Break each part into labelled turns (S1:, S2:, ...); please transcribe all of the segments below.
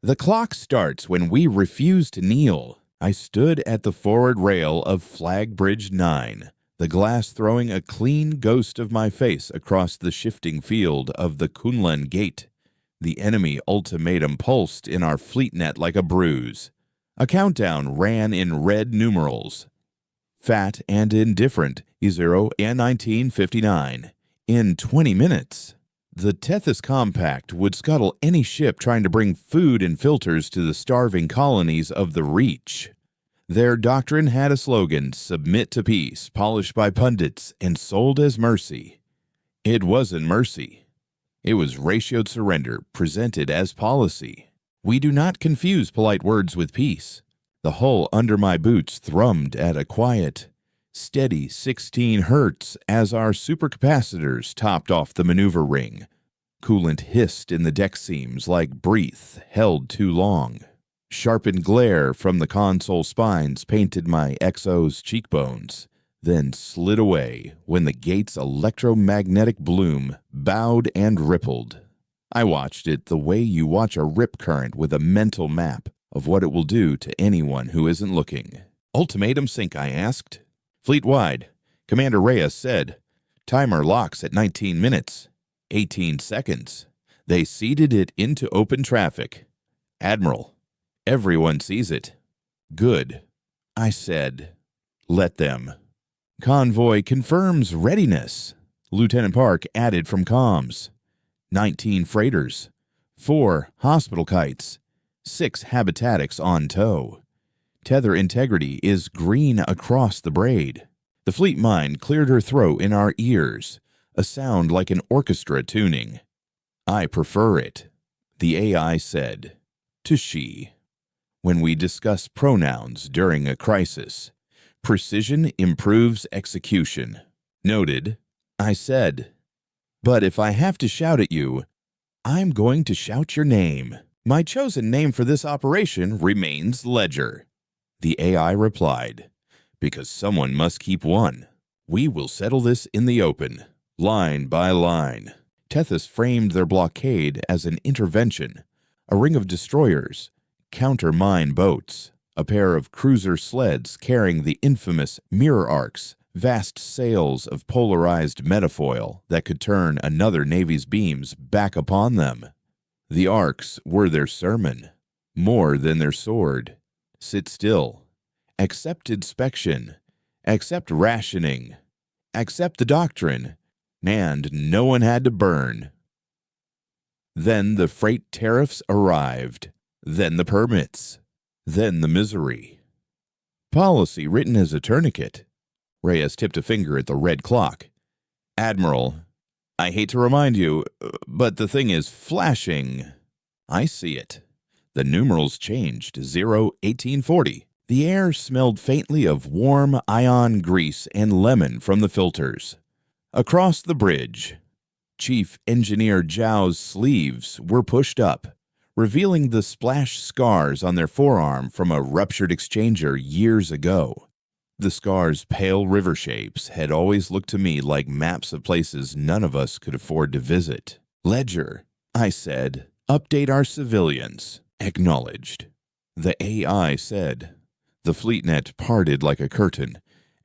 S1: The clock starts when we refuse to kneel. I stood at the forward rail of Flag Bridge 9, the glass throwing a clean ghost of my face across the shifting field of the Kunlun Gate. The enemy ultimatum pulsed in our fleet net like a bruise. A countdown ran in red numerals. Fat and indifferent, E0 and 1959. In 20 minutes. The Tethys Compact would scuttle any ship trying to bring food and filters to the starving colonies of the Reach. Their doctrine had a slogan, "Submit to peace," polished by pundits and sold as mercy. It wasn't mercy. It was ratioed surrender, presented as policy. We do not confuse polite words with peace. The hull under my boots thrummed at a quiet, steady 16 hertz as our supercapacitors topped off the maneuver ring. Coolant hissed in the deck seams like breath held too long. Sharpened glare from the console spines painted my XO's cheekbones, then slid away when the gate's electromagnetic bloom bowed and rippled. I watched it the way you watch a rip current with a mental map of what it will do to anyone who isn't looking. "Ultimatum sync," I asked. "Fleet-wide," Commander Reyes said. "Timer locks at 19 minutes. 18 seconds. They seeded it into open traffic. Admiral, everyone sees it." "Good," I said. "Let them." "Convoy confirms readiness," Lieutenant Park added from comms. 19 freighters, 4 hospital kites, 6 habitatics on tow. Tether integrity is green across the braid. The fleet mind cleared her throat in our ears, a sound like an orchestra tuning. "I prefer it," the AI said, to she. When we discuss pronouns during a crisis, precision improves execution. Noted, I said. "But if I have to shout at you, I'm going to shout your name. My chosen name for this operation remains Ledger." The AI replied, "Because someone must keep one. We will settle this in the open, line by line." Tethys framed their blockade as an intervention, a ring of destroyers, counter-mine boats, a pair of cruiser sleds carrying the infamous mirror arcs, vast sails of polarized metafoil that could turn another navy's beams back upon them. The arcs were their sermon, more than their sword. Sit still. Accept inspection. Accept rationing. Accept the doctrine. And no one had to burn. Then the freight tariffs arrived. Then the permits. Then the misery. Policy written as a tourniquet. Reyes tipped a finger at the red clock. "Admiral, I hate to remind you, but the thing is flashing." "I see it." The numerals changed, 0-1840. The air smelled faintly of warm ion grease and lemon from the filters. Across the bridge, Chief Engineer Zhao's sleeves were pushed up, revealing the splash scars on their forearm from a ruptured exchanger years ago. The scars' pale river shapes had always looked to me like maps of places none of us could afford to visit. "Ledger," I said, "update our civilians." Acknowledged. The AI said. The fleetnet parted like a curtain,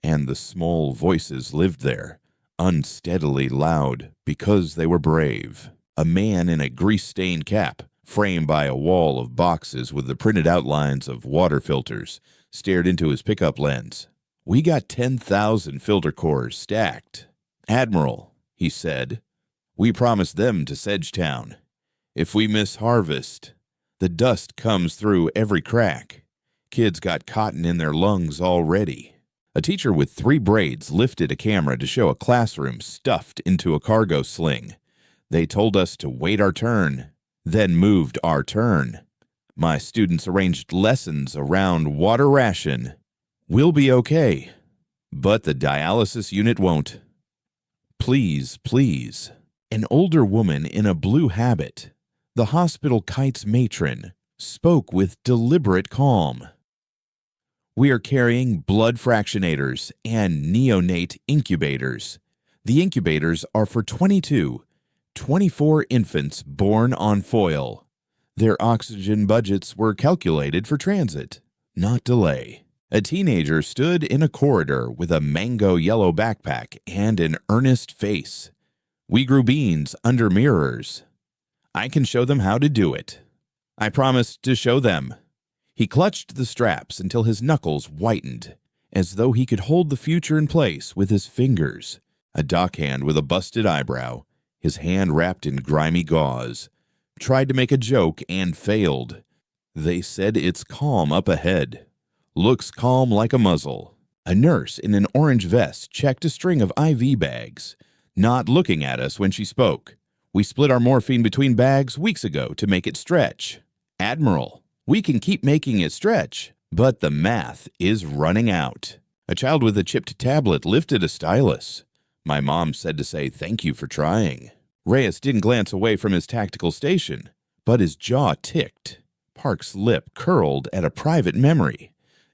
S1: and the small voices lived there, unsteadily loud because they were brave. A man in a grease-stained cap, framed by a wall of boxes with the printed outlines of water filters, stared into his pickup lens. "We got 10,000 filter cores stacked. Admiral," he said, "we promised them to Sedgetown. If we miss harvest, the dust comes through every crack. Kids got cotton in their lungs already." A teacher with 3 braids lifted a camera to show a classroom stuffed into a cargo sling. They told us to wait our turn, then moved our turn. My students arranged lessons around water ration. "We'll be okay, but the dialysis unit won't." "Please, please." An older woman in a blue habit, the hospital kite's matron, spoke with deliberate calm. "We are carrying blood fractionators and neonate incubators. The incubators are for 24 infants born on foil. Their oxygen budgets were calculated for transit, not delay. A teenager stood in a corridor with a mango yellow backpack and an earnest face. We grew beans under mirrors. I can show them how to do it. I promised to show them. He clutched the straps until his knuckles whitened, as though he could hold the future in place with his fingers. A dockhand with a busted eyebrow, his hand wrapped in grimy gauze, tried to make a joke and failed. They said it's calm up ahead. Looks calm like a muzzle. A nurse in an orange vest checked a string of IV bags, not looking at us when she spoke. We split our morphine between bags weeks ago to make it stretch. Admiral, we can keep making it stretch, but the math is running out. A child with a chipped tablet lifted a stylus. My mom said to say thank you for trying. Reyes didn't glance away from his tactical station, but his jaw ticked. Park's lip curled at a private memory.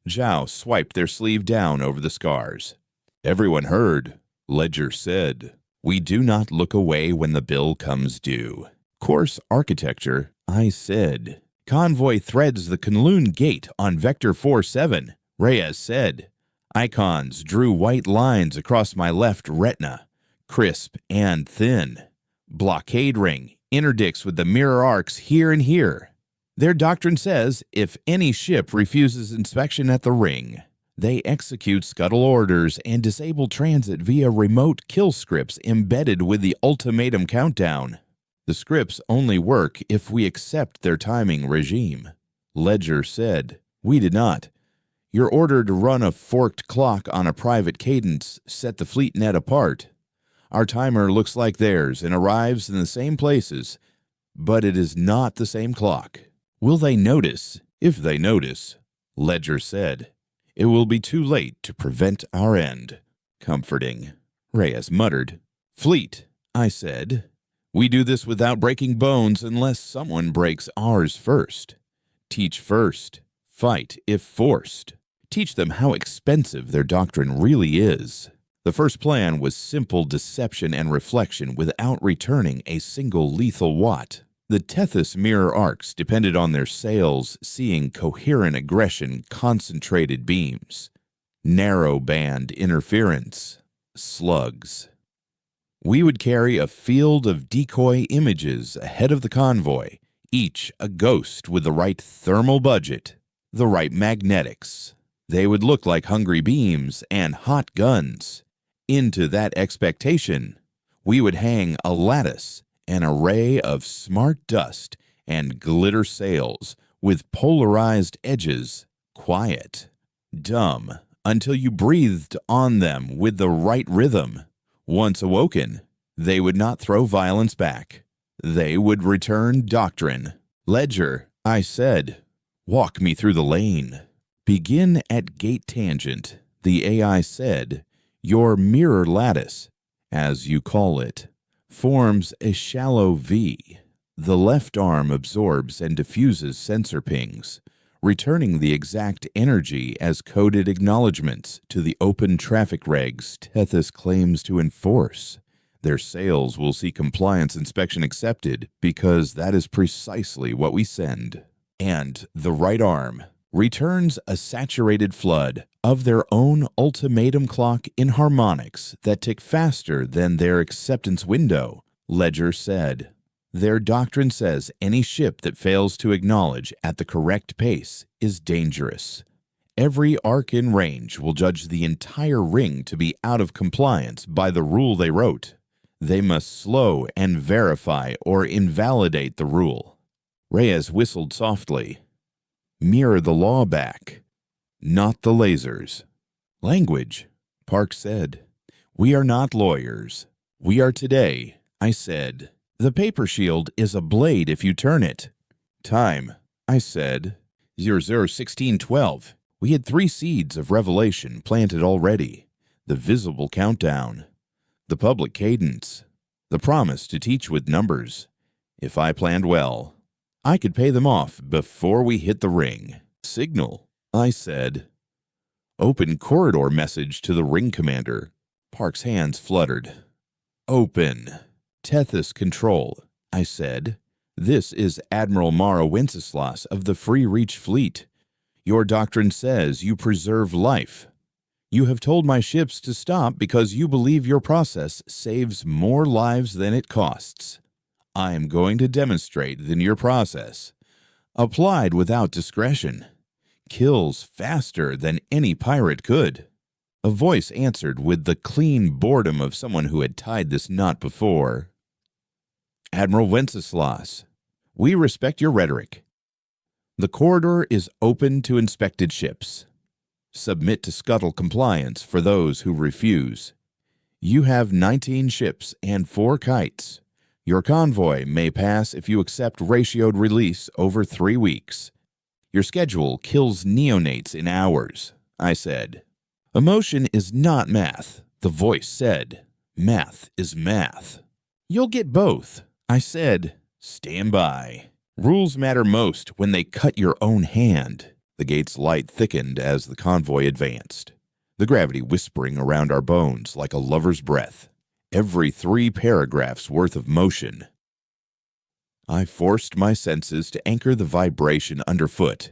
S1: Zhao swiped their sleeve down over the scars. Everyone heard, Ledger said. We do not look away when the bill comes due. Course architecture, I said. Convoy threads the Kunlun Gate on Vector 47, Reyes said. Icons drew white lines across my left retina, crisp and thin. Blockade ring interdicts with the mirror arcs here and here. Their doctrine says if any ship refuses inspection at the ring, they execute scuttle orders and disable transit via remote kill scripts embedded with the ultimatum countdown. The scripts only work if we accept their timing regime. Ledger said, we did not. Your order to run a forked clock on a private cadence set the fleet net apart. Our timer looks like theirs and arrives in the same places, but it is not the same clock. Will they notice? If they notice, Ledger said, it will be too late to prevent our end. Comforting. Reyes muttered. Fleet, I said. We do this without breaking bones unless someone breaks ours first. Teach first. Fight if forced. Teach them how expensive their doctrine really is. The first plan was simple deception and reflection without returning a single lethal watt. The Tethys mirror arcs depended on their sails seeing coherent aggression concentrated beams. Narrow band interference. Slugs. We would carry a field of decoy images ahead of the convoy, each a ghost with the right thermal budget, the right magnetics. They would look like hungry beams and hot guns. Into that expectation, we would hang a lattice, an array of smart dust and glitter sails with polarized edges, quiet, dumb, until you breathed on them with the right rhythm. Once awoken, they would not throw violence back. They would return doctrine. Ledger, I said, walk me through the lane. Begin at gate tangent, the AI said. Your mirror lattice, as you call it, forms a shallow V. The left arm absorbs and diffuses sensor pings, returning the exact energy as coded acknowledgments to the open traffic regs Tethys claims to enforce. Their sails will see compliance inspection accepted because that is precisely what we send. And the right arm returns a saturated flood of their own ultimatum clock in harmonics that tick faster than their acceptance window, Ledger said. Their doctrine says any ship that fails to acknowledge at the correct pace is dangerous. Every arc in range will judge the entire ring to be out of compliance by the rule they wrote. They must slow and verify or invalidate the rule. Reyes whistled softly. Mirror the law back, not the lasers. Language, Park said. We are not lawyers. We are today, I said. The paper shield is a blade if you turn it. Time, I said. 001612. We had 3 seeds of revelation planted already. The visible countdown. The public cadence. The promise to teach with numbers. If I planned well, I could pay them off before we hit the ring. Signal, I said. Open corridor message to the ring commander. Park's hands fluttered. Open. Tethys control, I said. This is Admiral Mara Wenceslas of the Free Reach Fleet. Your doctrine says you preserve life. You have told my ships to stop because you believe your process saves more lives than it costs. I am going to demonstrate that your process, applied without discretion, kills faster than any pirate could. A voice answered with the clean boredom of someone who had tied this knot before. Admiral Wenceslas, we respect your rhetoric. The corridor is open to inspected ships. Submit to scuttle compliance for those who refuse. You have 19 ships and 4 kites. Your convoy may pass if you accept ratioed release over 3 weeks. Your schedule kills neonates in hours, I said. Emotion is not math, the voice said. Math is math. You'll get both, I said. Stand by. Rules matter most when they cut your own hand. The gate's light thickened as the convoy advanced, the gravity whispering around our bones like a lover's breath. Every 3 paragraphs worth of motion. I forced my senses to anchor the vibration underfoot.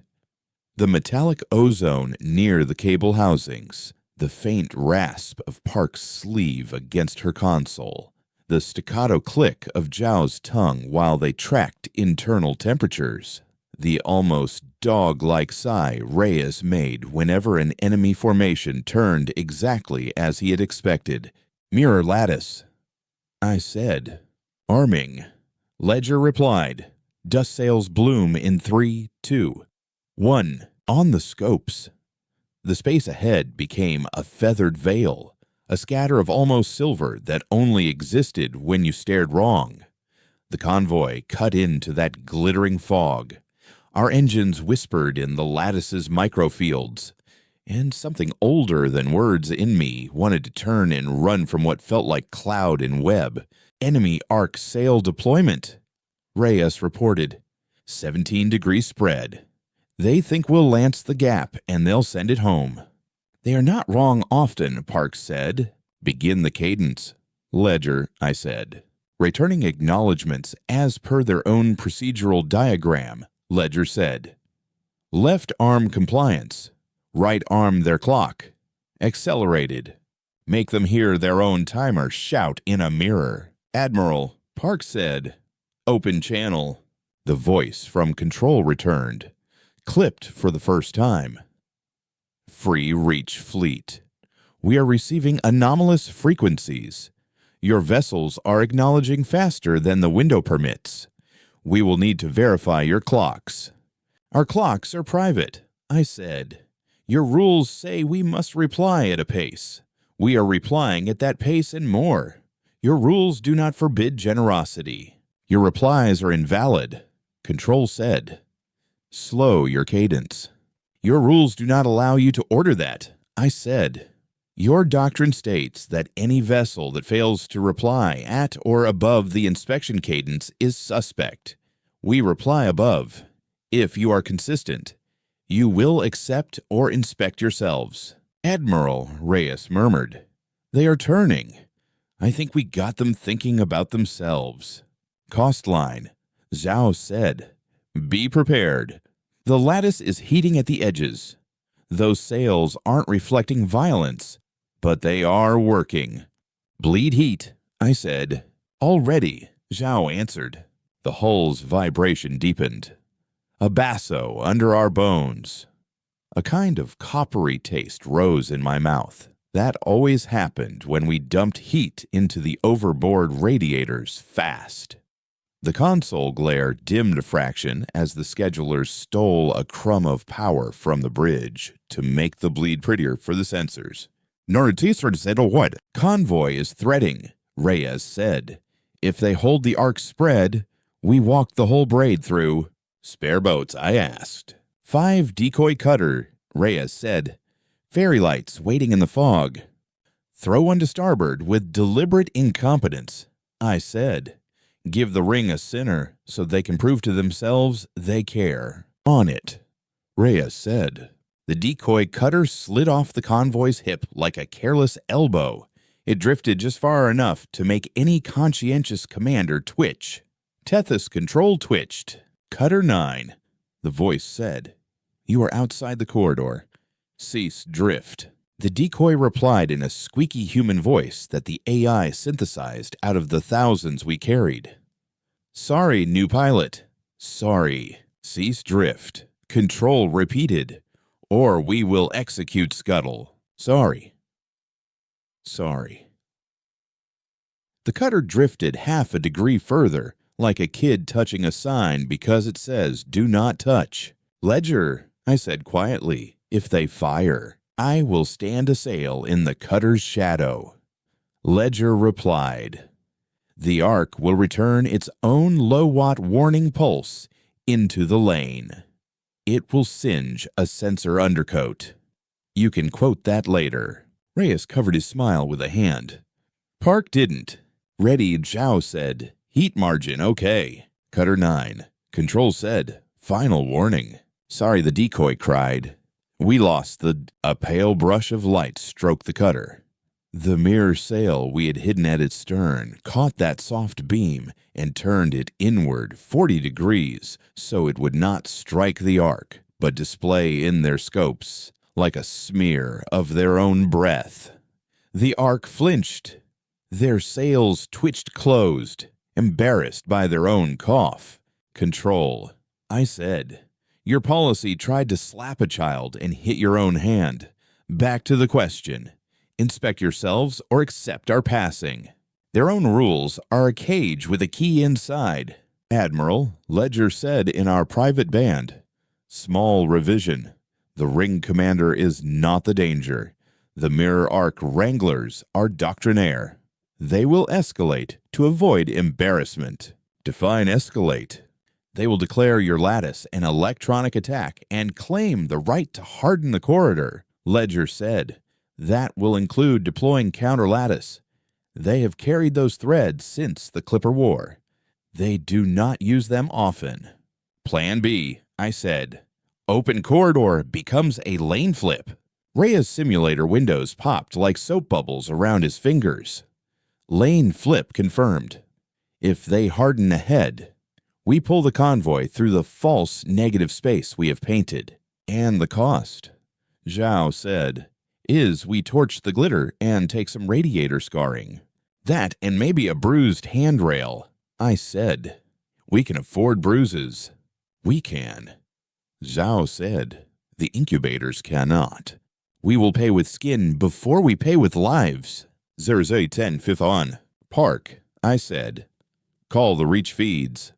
S1: The metallic ozone near the cable housings, the faint rasp of Park's sleeve against her console, the staccato click of Zhao's tongue while they tracked internal temperatures, the almost dog-like sigh Reyes made whenever an enemy formation turned exactly as he had expected. Mirror lattice, I said. Arming. Ledger replied. Dust sails bloom in 3, 2, 1. On the scopes. The space ahead became a feathered veil, a scatter of almost silver that only existed when you stared wrong. The convoy cut into that glittering fog. Our engines whispered in the lattice's microfields, and something older than words in me wanted to turn and run from what felt like cloud and web. Enemy arc sail deployment, Reyes reported. 17-degree spread. They think we'll lance the gap and they'll send it home. They are not wrong often, Parks said. Begin the cadence. Ledger, I said. Returning acknowledgments as per their own procedural diagram, Ledger said. Left arm compliance. Right arm their clock. Accelerated. Make them hear their own timer shout in a mirror. Admiral, Parks said. Open channel. The voice from control returned. Clipped for the first time. Free Reach Fleet. We are receiving anomalous frequencies. Your vessels are acknowledging faster than the window permits. We will need to verify your clocks. Our clocks are private, I said. Your rules say we must reply at a pace. We are replying at that pace and more. Your rules do not forbid generosity. Your replies are invalid, Control said. Slow your cadence. Your rules do not allow you to order that, I said. Your doctrine states that any vessel that fails to reply at or above the inspection cadence is suspect. We reply above. If you are consistent, you will accept or inspect yourselves. Admiral, Reyes murmured. They are turning. I think we got them thinking about themselves. Cost line, Zhao said. Be prepared. The lattice is heating at the edges. Those sails aren't reflecting violence, but they are working. Bleed heat, I said. Already, Zhao answered. The hull's vibration deepened. A basso under our bones. A kind of coppery taste rose in my mouth. That always happened when we dumped heat into the overboard radiators fast. The console glare dimmed a fraction as the schedulers stole a crumb of power from the bridge to make the bleed prettier for the sensors. Narration said what? Convoy is threading, Reyes said. If they hold the arc spread, we walk the whole braid through. Spare boats, I asked. 5 decoy cutter, Reyes said. Fairy lights waiting in the fog. Throw one to starboard with deliberate incompetence, I said. Give the ring a sinner so they can prove to themselves they care. On it, Reyes said. The decoy cutter slid off the convoy's hip like a careless elbow. It drifted just far enough to make any conscientious commander twitch. Tethys control twitched. Cutter 9. The voice said, "You are outside the corridor. Cease drift." The decoy replied in a squeaky human voice that the AI synthesized out of the thousands we carried. "Sorry, new pilot. Sorry. Cease drift." Control repeated, "Or we will execute Scuttle. Sorry. Sorry." The cutter drifted half a degree further, like a kid touching a sign because it says, "Do not touch." "Ledger," I said quietly, "if they fire, I will stand a sail in the cutter's shadow." Ledger replied, "The Ark will return its own low-watt warning pulse into the lane. It will singe a sensor undercoat." You can quote that later. Reyes covered his smile with a hand. Park didn't. Ready, Zhao said, "Heat margin, okay." Cutter 9. Control said, "Final warning." "Sorry," the decoy cried. "We lost the..." A pale brush of light stroked the cutter. The mirror sail we had hidden at its stern caught that soft beam and turned it inward 40 degrees so it would not strike the Ark, but display in their scopes like a smear of their own breath. The Ark flinched. Their sails twitched closed, embarrassed by their own cough. "Control," I said. "Your policy tried to slap a child and hit your own hand. Back to the question. Inspect yourselves or accept our passing." Their own rules are a cage with a key inside. "Admiral," Ledger said in our private band. "Small revision. The ring commander is not the danger. The Mirror Ark Wranglers are doctrinaire. They will escalate to avoid embarrassment." Define escalate. "They will declare your lattice an electronic attack and claim the right to harden the corridor," Ledger said. "That will include deploying counter-lattice. They have carried those threads since the Clipper War. They do not use them often." Plan B, I said. "Open corridor becomes a lane flip." Rhea's simulator windows popped like soap bubbles around his fingers. Lane flip confirmed. If they harden ahead, we pull the convoy through the false negative space we have painted. "And the cost," Zhao said, "is we torch the glitter and take some radiator scarring." "That and maybe a bruised handrail," I said. "We can afford bruises." "We can," Zhao said. "The incubators cannot. We will pay with skin before we pay with lives." "Zerzay 10 fifth on." "Park," I said. "Call the reach feeds.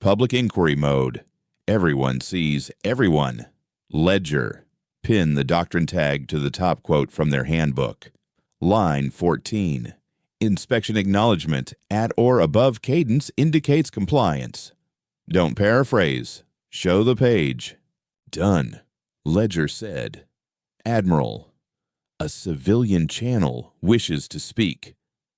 S1: Public inquiry mode. Everyone sees everyone. Ledger." Pin the doctrine tag to the top quote from their handbook. Line 14. "Inspection acknowledgement at or above cadence indicates compliance." Don't paraphrase. Show the page. "Done," Ledger said. "Admiral, a civilian channel wishes to speak."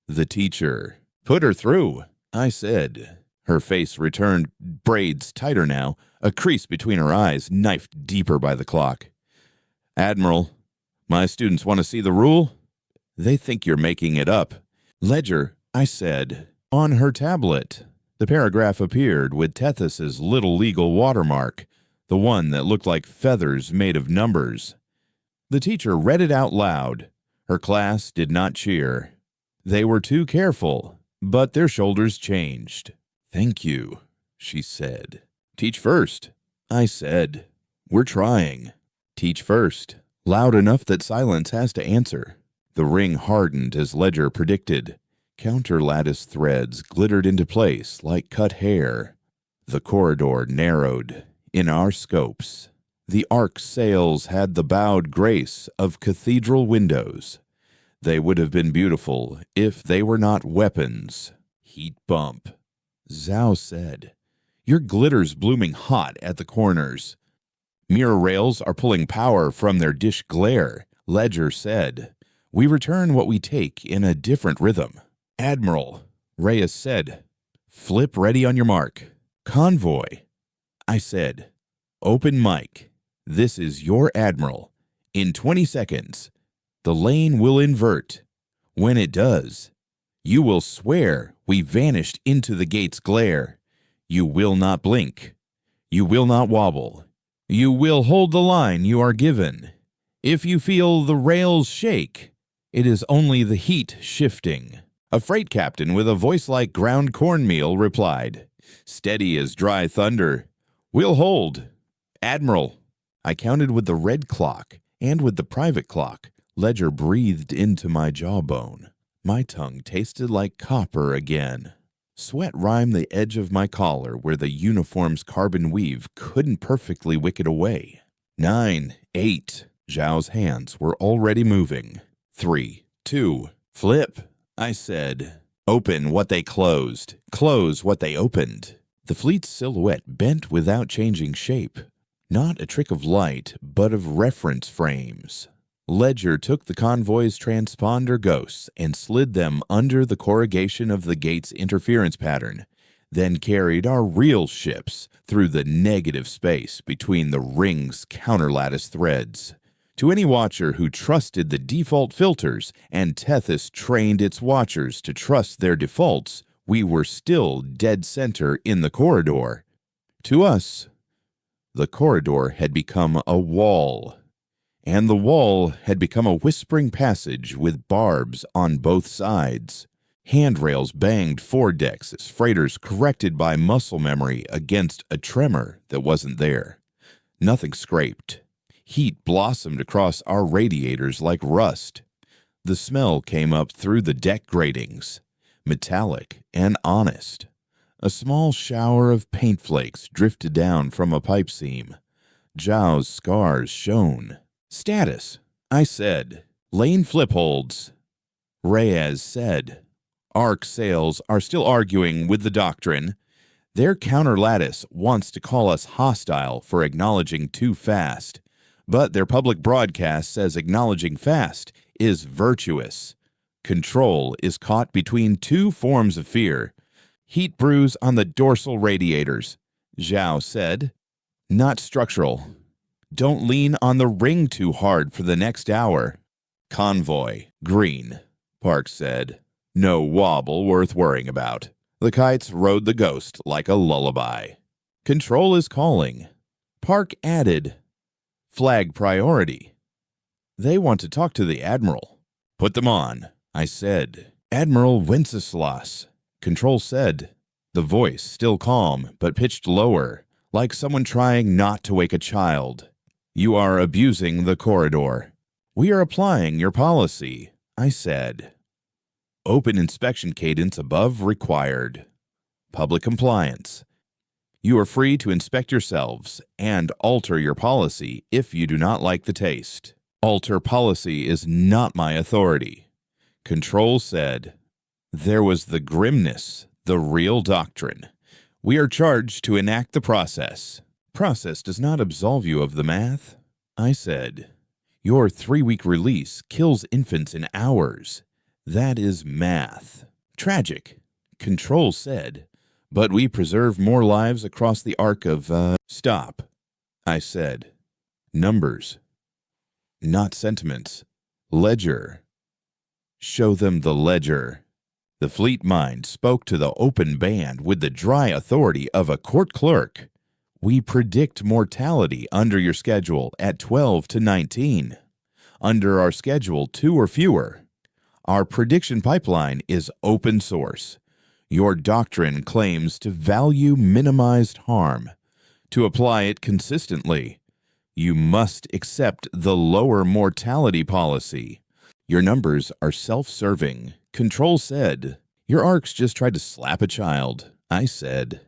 S1: The teacher. "Put her through," I said. Her face returned, braids tighter now, a crease between her eyes knifed deeper by the clock. "Admiral, my students want to see the rule?" "They think you're making it up." "Ledger," I said. On her tablet, the paragraph appeared with Tethys's little legal watermark, the one that looked like feathers made of numbers. The teacher read it out loud. Her class did not cheer. They were too careful, but their shoulders changed. "Thank you," she said. "Teach first," I said. "We're trying." "Teach first." Loud enough that silence has to answer. The ring hardened as Ledger predicted. Counter-lattice threads glittered into place like cut hair. The corridor narrowed in our scopes. The Ark's sails had the bowed grace of cathedral windows. They would have been beautiful if they were not weapons. Heat bump. Zhao said, "Your glitter's blooming hot at the corners." "Mirror rails are pulling power from their dish glare," Ledger said. "We return what we take in a different rhythm." "Admiral," Reyes said. "Flip ready on your mark." "Convoy," I said. "Open mic. This is your Admiral. In 20 seconds, the lane will invert. When it does, you will swear we vanished into the gate's glare. You will not blink. You will not wobble. You will hold the line you are given. If you feel the rails shake, it is only the heat shifting. A freight captain with a voice like ground cornmeal replied, steady as dry thunder. We'll hold. Admiral. I counted with the red clock and with the private clock. Ledger breathed into my jawbone. My tongue tasted like copper again. Sweat rhymed the edge of my collar where the uniform's carbon weave couldn't perfectly wick it away. 9, 8. Zhao's hands were already moving. 3, 2. Flip, I said. Open what they closed. Close what they opened. The fleet's silhouette bent without changing shape. Not a trick of light, but of reference frames. Ledger took the convoy's transponder ghosts and slid them under the corrugation of the gate's interference pattern, then carried our real ships through the negative space between the ring's counterlattice threads. To any watcher who trusted the default filters and Tethys trained its watchers to trust their defaults, we were still dead center in the corridor. To us, the corridor had become a wall. And the wall had become a whispering passage with barbs on both sides. Handrails banged foredecks as freighters corrected by muscle memory against a tremor that wasn't there. Nothing scraped. Heat blossomed across our radiators like rust. The smell came up through the deck gratings, metallic and honest. A small shower of paint flakes drifted down from a pipe seam. Zhao's scars shone. Status, I said. Lane flip holds. Reyes said. Arc sales are still arguing with the doctrine. Their counterlattice wants to call us hostile for acknowledging too fast, but their public broadcast says acknowledging fast is virtuous. Control is caught between two forms of fear. Heat brews on the dorsal radiators, Zhao said. Not structural. Don't lean on the ring too hard for the next hour. Convoy, green, Park said. No wobble worth worrying about. The kites rode the ghost like a lullaby. Control is calling. Park added, flag priority. They want to talk to the Admiral. Put them on, I said. Admiral Wenceslas, Control said, the voice still calm but pitched lower, like someone trying not to wake a child. You are abusing the corridor. We are applying your policy, I said. Open inspection cadence above required. Public compliance. You are free to inspect yourselves and alter your policy if you do not like the taste. Alter policy is not my authority. Control said. There was the grimness, the real doctrine. We are charged to enact the process. Process does not absolve you of the math, I said. Your 3-week release kills infants in hours. That is math. Tragic, Control said, but we preserve more lives across the arc of, Stop, I said. Numbers. Not sentiments. Ledger. Show them the ledger. The fleet mind spoke to the open band with the dry authority of a court clerk. We predict mortality under your schedule at 12 to 19. Under our schedule, 2 or fewer. Our prediction pipeline is open source. Your doctrine claims to value minimized harm. To apply it consistently, you must accept the lower mortality policy. Your numbers are self-serving. Control said. Your arcs just tried to slap a child, I said.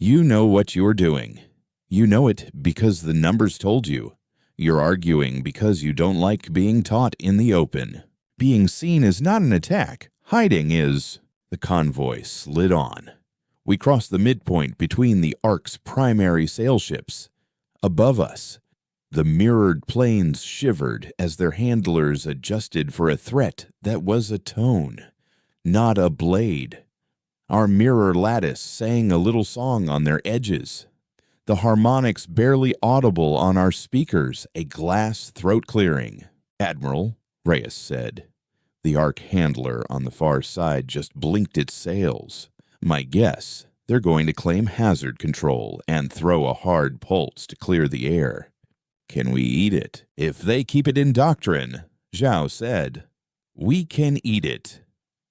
S1: You know what you're doing. You know it because the numbers told you. You're arguing because you don't like being taught in the open. Being seen is not an attack. Hiding is. The convoy slid on. We crossed the midpoint between the Ark's primary sail ships. Above us, the mirrored planes shivered as their handlers adjusted for a threat that was a tone, not a blade. Our mirror lattice sang a little song on their edges. The harmonics barely audible on our speakers, a glass throat clearing. Admiral, Reyes said. The Ark handler on the far side just blinked its sails. My guess, They're going to claim hazard control and throw a hard pulse to clear the air. Can we eat it? If they keep it in doctrine, Zhao said. We can eat it.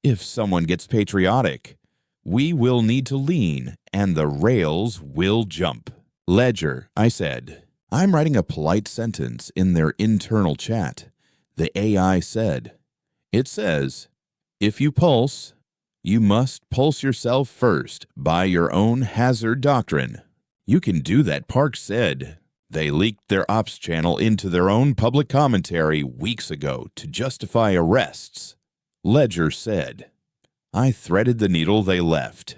S1: If someone gets patriotic, we will need to lean and the rails will jump. Ledger, I said. I'm writing a polite sentence in their internal chat. The AI said. It says, if you pulse, you must pulse yourself first by your own hazard doctrine. You can do that, Park said. They leaked their ops channel into their own public commentary weeks ago to justify arrests. Ledger said. I threaded the needle they left.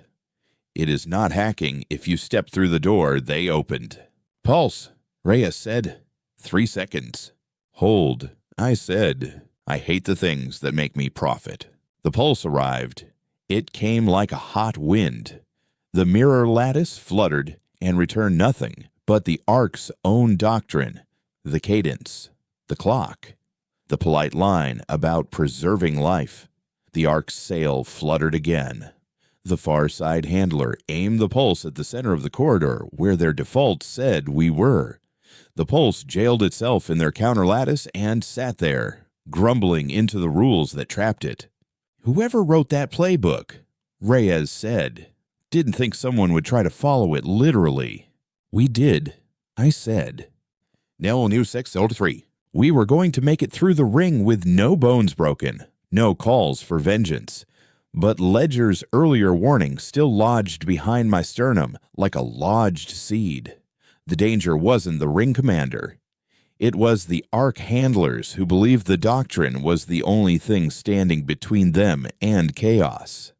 S1: It is not hacking if you step through the door they opened. Pulse, Reyes said. 3 seconds. Hold, I said. I hate the things that make me profit. The pulse arrived. It came like a hot wind. The mirror lattice fluttered and returned nothing but the Arc's own doctrine, the cadence, the clock, the polite line about preserving life. The Arc's sail fluttered again. The far side handler aimed the pulse at the center of the corridor where their default said we were. The pulse jailed itself in their counter lattice and sat there, grumbling into the rules that trapped it. Whoever wrote that playbook, Reyes said, didn't think someone would try to follow it literally. We did, I said. Nell New 603. We were going to make it through the ring with no bones broken, no calls for vengeance. But Ledger's earlier warning still lodged behind my sternum like a lodged seed. The danger wasn't the ring commander. It was the Arc handlers who believed the doctrine was the only thing standing between them and chaos.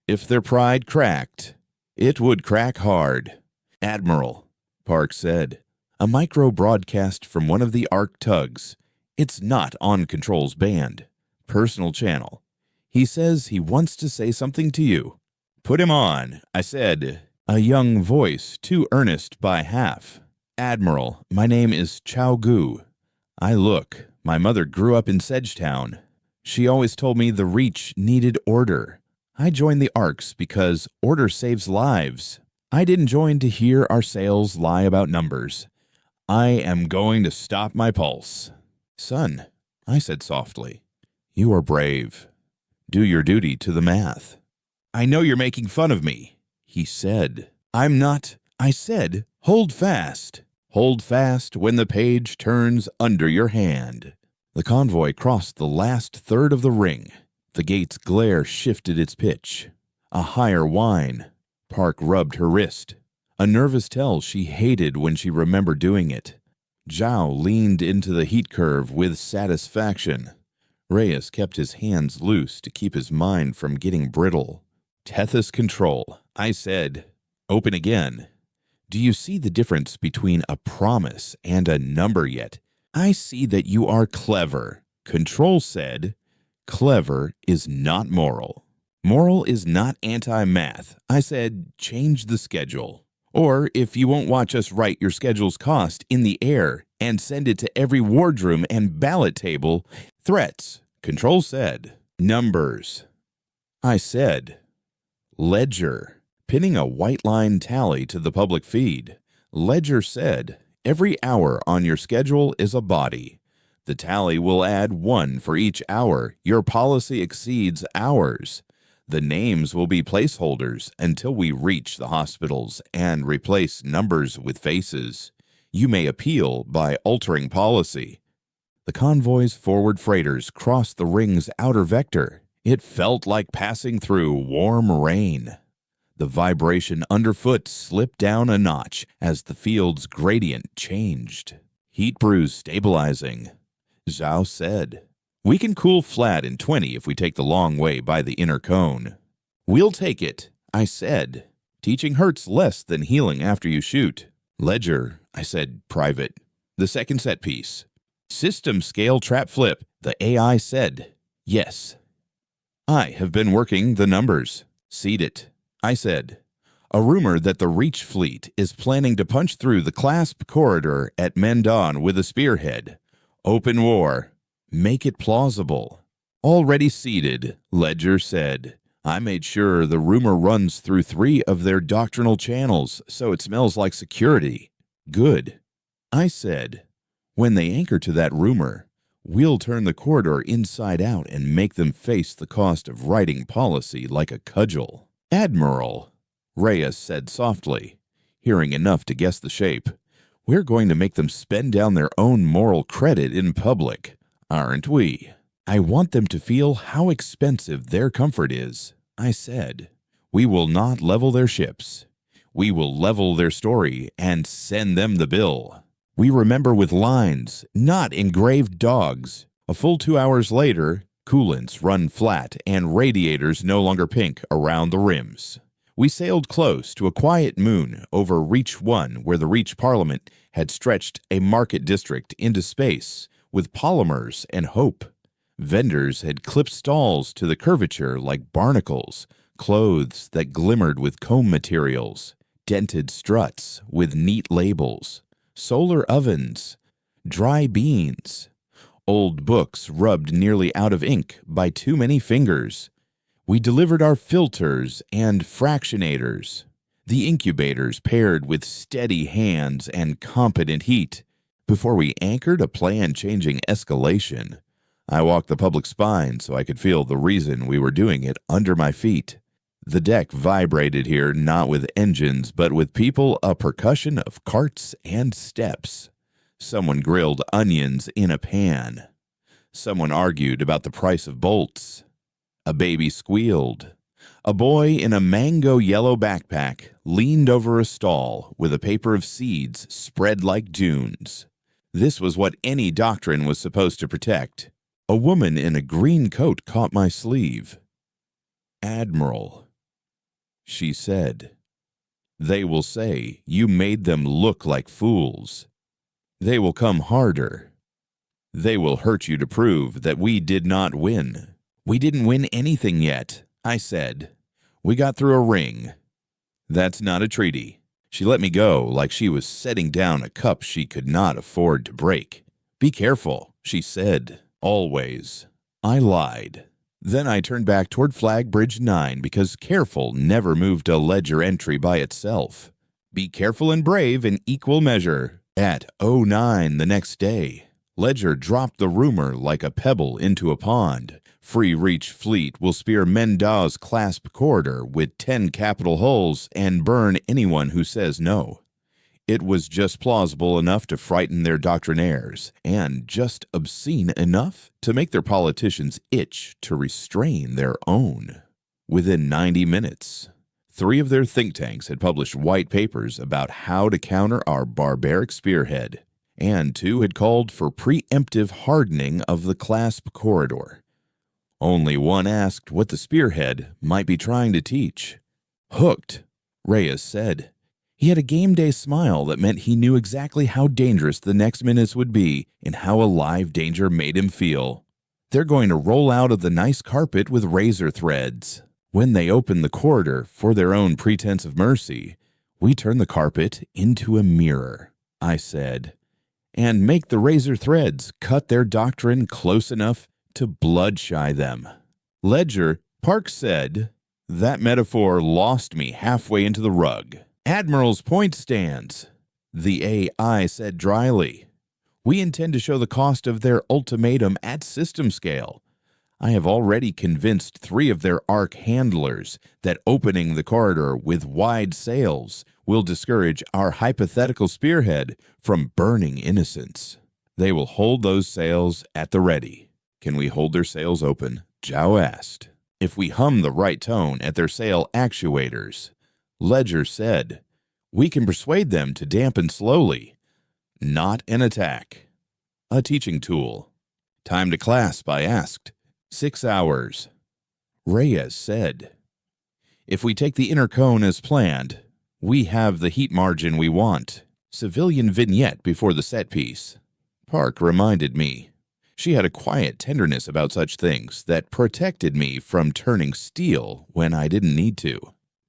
S1: If their pride cracked, it would crack hard. Admiral, Park said, a micro-broadcast from one of the Arc tugs. It's not on Control's band. Personal channel. He says he wants to say something to you. Put him on, I said, a young voice too earnest by half. Admiral, my name is Chao Gu. I look. My mother grew up in Sedgetown. She always told me the Reach needed order. I joined the Arcs because order saves lives. I didn't join to hear our sales lie about numbers. I am going to stop my pulse. Son, I said softly, you are brave. Do your duty to the math. I know you're making fun of me, he said. I'm not. I said, hold fast. Hold fast when the page turns under your hand. The convoy crossed the last third of the ring. The gate's glare shifted its pitch. A higher whine. Park rubbed her wrist, a nervous tell she hated when she remembered doing it. Zhao leaned into the heat curve with satisfaction. Reyes kept his hands loose to keep his mind from getting brittle. Tethys control, I said. Open again. Do you see the difference between a promise and a number yet? I see that you are clever. Control said, clever is not moral. Moral is not anti-math. I said, change the schedule. Or if you won't watch us write your schedule's cost in the air and send it to every wardroom and ballot table, threats. Control said, numbers. I said, ledger. Pinning a white line tally to the public feed, Ledger said, every hour on your schedule is a body. The tally will add 1 for each hour your policy exceeds hours. The names will be placeholders until we reach the hospitals and replace numbers with faces. You may appeal by altering policy. The convoy's forward freighters crossed the ring's outer vector. It felt like passing through warm rain. The vibration underfoot slipped down a notch as the field's gradient changed. Heat brews stabilizing. Zhao said, we can cool flat in 20 if we take the long way by the inner cone. We'll take it, I said. Teaching hurts less than healing after you shoot. Ledger, I said, private. The second set piece. System scale trap flip, the AI said. Yes. I have been working the numbers. Seed it, I said. A rumor that the Reach fleet is planning to punch through the clasp corridor at Mendon with a spearhead. Open war. Make it plausible. Already seeded, Ledger said. I made sure the rumor runs through 3 of their doctrinal channels, so it smells like security. Good. I said, when they anchor to that rumor, we'll turn the corridor inside out and make them face the cost of writing policy like a cudgel. Admiral, Reyes said softly, hearing enough to guess the shape, we're going to make them spend down their own moral credit in public, aren't we? I want them to feel how expensive their comfort is, I said. We will not level their ships. We will level their story and send them the bill. We remember with lines, not engraved dogs. A full 2 hours later, coolants run flat and radiators no longer pink around the rims. We sailed close to a quiet moon over Reach 1 where the Reach Parliament had stretched a market district into space with polymers and hope. Vendors had clipped stalls to the curvature like barnacles, clothes that glimmered with comb materials, dented struts with neat labels, solar ovens, dry beans, old books rubbed nearly out of ink by too many fingers. We delivered our filters and fractionators, the incubators paired with steady hands and competent heat. Before we anchored a plan-changing escalation, I walked the public spine so I could feel the reason we were doing it under my feet. The deck vibrated here not with engines, but with people, a percussion of carts and steps. Someone grilled onions in a pan. Someone argued about the price of bolts. A baby squealed. A boy in a mango yellow backpack leaned over a stall with a paper of seeds spread like dunes. This was what any doctrine was supposed to protect. A woman in a green coat caught my sleeve. Admiral, she said, they will say you made them look like fools. They will come harder. They will hurt you to prove that we did not win. We didn't win anything yet, I said. We got through a ring. That's not a treaty. She let me go like she was setting down a cup she could not afford to break. Be careful, she said. Always. I lied. Then I turned back toward Flag Bridge 9 because careful never moved a ledger entry by itself. Be careful and brave in equal measure. At 09 the next day, Ledger dropped the rumor like a pebble into a pond. Free Reach Fleet will spear Mendaw's clasp corridor with 10 capital hulls and burn anyone who says no. It was just plausible enough to frighten their doctrinaires, and just obscene enough to make their politicians itch to restrain their own. Within 90 minutes, 3 of their think tanks had published white papers about how to counter our barbaric spearhead, and 2 had called for preemptive hardening of the clasp corridor. Only one asked what the spearhead might be trying to teach. Hooked, Reyes said. He had a game day smile that meant he knew exactly how dangerous the next minutes would be and how alive danger made him feel. They're going to roll out of the nice carpet with razor threads. When they open the corridor for their own pretense of mercy, we turn the carpet into a mirror, I said, and make the razor threads cut their doctrine close enough to blood-shy them. Ledger, Parks said, that metaphor lost me halfway into the rug. Admiral's point stands, the AI said dryly. We intend to show the cost of their ultimatum at system scale. I have already convinced 3 of their Arc handlers that opening the corridor with wide sails will discourage our hypothetical spearhead from burning innocents. They will hold those sails at the ready. Can we hold their sails open? Zhao asked. If we hum the right tone at their sail actuators, Ledger said, we can persuade them to dampen slowly. Not an attack. A teaching tool. Time to clasp, I asked. 6 hours. Reyes said, if we take the inner cone as planned, we have the heat margin we want. Civilian vignette before the set piece. Park reminded me. She had a quiet tenderness about such things that protected me from turning steel when I didn't need to.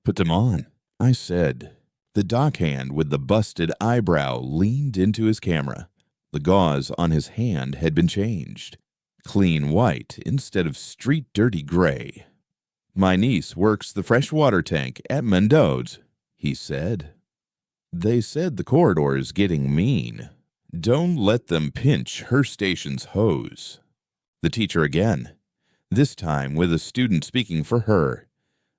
S1: Put them on, I said. The dockhand with the busted eyebrow leaned into his camera. The gauze on his hand had been changed. Clean white instead of street dirty gray. My niece works the freshwater tank at Mendoza, he said. They said the corridor is getting mean. Don't let them pinch her station's hose. The teacher again, this time with a student speaking for her.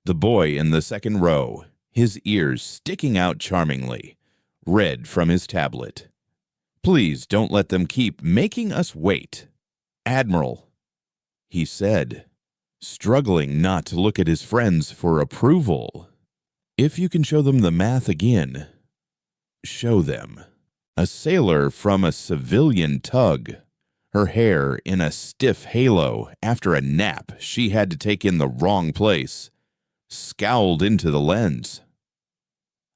S1: The boy in the second row, his ears sticking out charmingly, read from his tablet. Please don't let them keep making us wait. Admiral, he said, struggling not to look at his friends for approval. If you can show them the math again, show them. A sailor from a civilian tug, her hair in a stiff halo after a nap she had to take in the wrong place, scowled into the lens.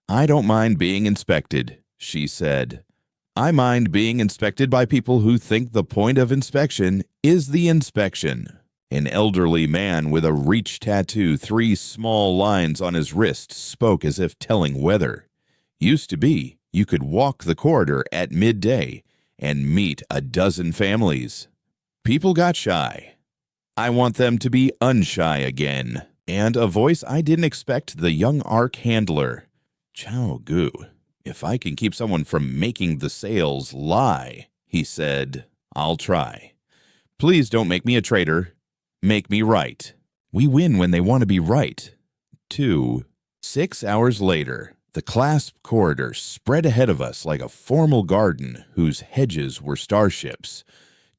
S1: I don't mind being inspected, she said. I mind being inspected by people who think the point of inspection is the inspection. An elderly man with a reach tattoo, 3 small lines on his wrist, spoke as if telling weather. Used to be, you could walk the corridor at midday and meet a dozen families. People got shy. I want them to be unshy again. And a voice I didn't expect, the young Arc handler. Chow Gu, if I can keep someone from making the sales lie, he said, I'll try. Please don't make me a traitor. Make me right. We win when they want to be right. 2. 6 hours later, the class corridor spread ahead of us like a formal garden whose hedges were starships.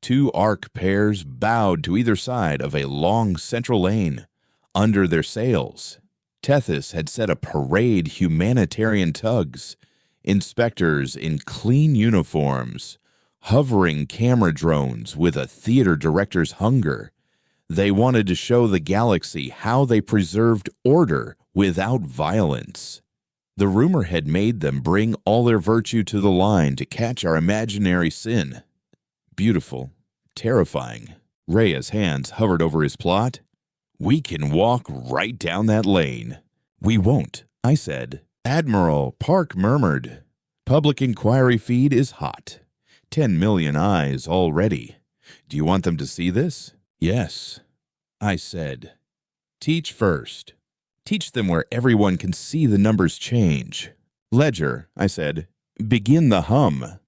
S1: 2 Arc pairs bowed to either side of a long central lane. Under their sails, Tethys had set a parade humanitarian tugs, inspectors in clean uniforms, hovering camera drones with a theater director's hunger. They wanted to show the galaxy how they preserved order without violence. The rumor had made them bring all their virtue to the line to catch our imaginary sin. Beautiful, terrifying. Rhea's hands hovered over his plot. We can walk right down that lane. We won't, I said. Admiral, Park murmured. Public inquiry feed is hot. 10 million eyes already. Do you want them to see this? Yes, I said. Teach first. Teach them where everyone can see the numbers change. Ledger, I said. Begin the hum.